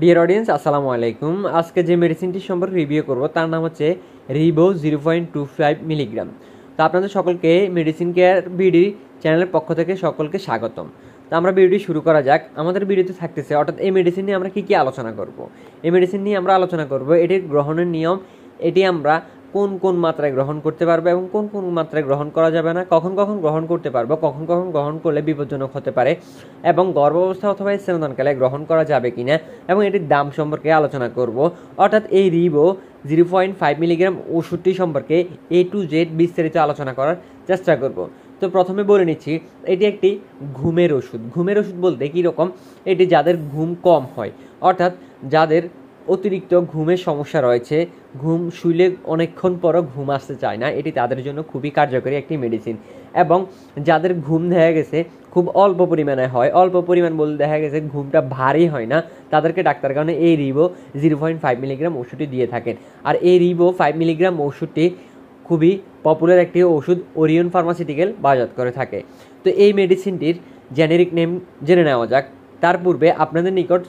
Dear audience আসসালামু আলাইকুম। আজকে যে মেডিসিনটি সম্পর্কে রিভিউ করব তার নাম হচ্ছে রিবো 0.25 মিলিগ্রাম। তো আপনাদের সকলকে মেডিসিন কেয়ার বিডি চ্যানেলের পক্ষ থেকে সকলকে স্বাগতম। তো আমরা ভিডিওটি শুরু করা যাক। আমাদের ভিডিওতে থাকতেছে অর্থাৎ এই মেডিসিন নিয়ে আমরা কী আলোচনা করব। এই মেডিসিন নিয়ে আমরা আলোচনা করব এটির গ্রহণের নিয়ম, এটি আমরা কোন কোন মাত্রায় গ্রহণ করতে পারবো এবং কোন কোন মাত্রায় গ্রহণ করা যাবে না, কখন কখন গ্রহণ করতে পারবো, কখন কখন গ্রহণ করলে বিপজ্জনক হতে পারে এবং গর্ভাবস্থা অথবা স্তন্যদানকালে গ্রহণ করা যাবে কিনা এবং এটির দাম সম্পর্কে আলোচনা করব। অর্থাৎ এই রিবো 0.5 মিলিগ্রাম ওষুধটি সম্পর্কে A to Z বিস্তারিত আলোচনা করার চেষ্টা করব। তো প্রথমে বলে নিচ্ছি, এটি একটি ঘুমের ওষুধ। ঘুমের ওষুধ বলতে কীরকম, এটি যাদের ঘুম কম হয়, অর্থাৎ যাদের অতিরিক্ত ঘুমের সমস্যা রয়েছে, ঘুম শুইলে অনেকক্ষণ পরও ঘুম আসতে চায় না, এটি তাদের জন্য খুবই কার্যকরী একটি মেডিসিন। এবং যাদের ঘুম দেখা গেছে খুব অল্প পরিমাণে হয়, অল্প পরিমাণ বলতে দেখা গেছে ঘুমটা ভারী হয় না, তাদেরকে ডাক্তার কারণে এই রিবো 0.5 মিলিগ্রাম ওষুধটি দিয়ে থাকেন। আর এই রিবো 5 মিলিগ্রাম ওষুধটি খুবই পপুলার একটি ওষুধ, ওরিয়ন ফার্মাসিউটিক্যাল বাজার করে থাকে। তো এই মেডিসিনটির জেনেরিক নেম জেনে নেওয়া যাক। তার পূর্বে আপনাদের নিকট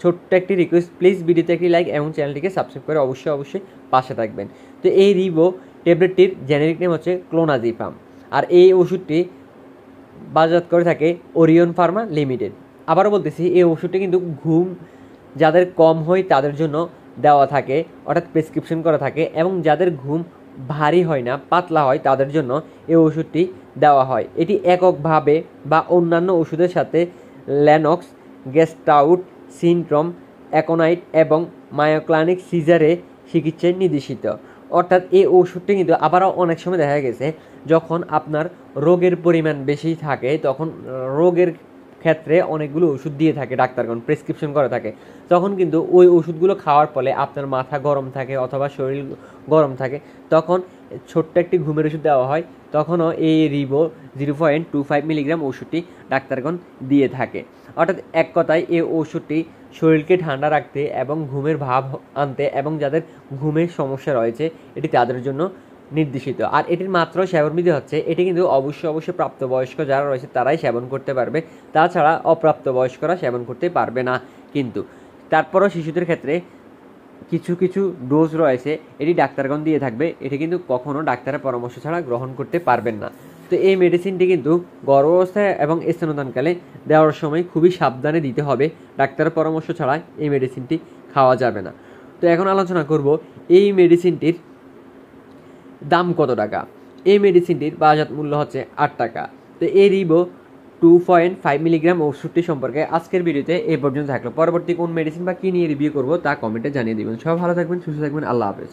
ছোট্ট একটি রিকোয়েস্ট, প্লিজ ভিডিওতে একটি লাইক এবং চ্যানেলটিকে সাবস্ক্রাইব করে অবশ্যই পাশে থাকবেন। তো এই রিবো ট্যাবলেটটির জেনেরিক নেম হচ্ছে ক্লোনাজিপাম, আর এই ওষুধটি বাজার করে থাকে ওরিয়ন ফার্মা লিমিটেড। আবারও বলতেছি, এই ওষুধটি কিন্তু ঘুম যাদের কম হয় তাদের জন্য দেওয়া থাকে, অর্থাৎ প্রেসক্রিপশন করা থাকে, এবং যাদের ঘুম ভারী হয় না, পাতলা হয়, তাদের জন্য এই ওষুধটি দেওয়া হয়। এটি এককভাবে বা অন্যান্য ওষুধের সাথে ল্যানক্স, গেস্টাউট সিনড্রোম, অ্যাকোনাইট এবং মায়োক্লানিক সিজারে চিকিৎসায় নির্দেশিত। অর্থাৎ এই ওষুধটি কিন্তু আবারও অনেক সময় দেখা গেছে যখন আপনার রোগের পরিমাণ বেশি থাকে, তখন রোগের ক্ষেত্রে অনেকগুলো ওষুধ দিয়ে থাকে ডাক্তারগণ, প্রেসক্রিপশন করে থাকে, তখন কিন্তু ওই ওষুধগুলো খাওয়ার ফলে আপনার মাথা গরম থাকে অথবা শরীর গরম থাকে, তখন ছোট্ট একটি ঘুমের ওষুধ দেওয়া হয়, তখনও এই রিবো 0.25 মিলিগ্রাম ওষুধটি ডাক্তারগণ দিয়ে থাকে। অর্থাৎ এক কথায় এই ওষুধটি শরীরকে ঠান্ডা রাখতে এবং ঘুমের ভাব আনতে এবং যাদের ঘুমের সমস্যা রয়েছে এটি তাদের জন্য নির্দেশিত। আর এটির মাত্র সেবনবিধি হচ্ছে, এটি কিন্তু অবশ্যই প্রাপ্তবয়স্ক যারা রয়েছে তারাই সেবন করতে পারবে, তাছাড়া অপ্রাপ্তবয়স্করা সেবন করতে পারবে না। কিন্তু তারপরও শিশুদের ক্ষেত্রে কিছু কিছু ডোজ রয়েছে, এটি ডাক্তারগণ দিয়ে থাকবে, এটি কিন্তু কখনও ডাক্তারের পরামর্শ ছাড়া গ্রহণ করতে পারবেন না। তো এই মেডিসিনটি কিন্তু গর্ভাবস্থায় এবং স্তন্যদানকালে দেওয়ার সময় খুবই সাবধানে দিতে হবে, ডাক্তারের পরামর্শ ছাড়া এই মেডিসিনটি খাওয়া যাবে না। তো এখন আলোচনা করব এই মেডিসিনটির দাম কত টাকা। এই মেডিসিনটির বাজার মূল্য হচ্ছে 8 টাকা। তো এই রিবো 2.5 মিলিগ্রাম ওষুধটি সম্পর্কে আজকের ভিডিওতে এই পর্যন্ত থাকলো। পরবর্তী কোন মেডিসিন বা কী নিয়ে রিভিউ করবো তা কমেন্টে জানিয়ে দিবেন। সব ভালো থাকবেন, সুস্থ থাকবেন, আল্লাহ হাফেজ।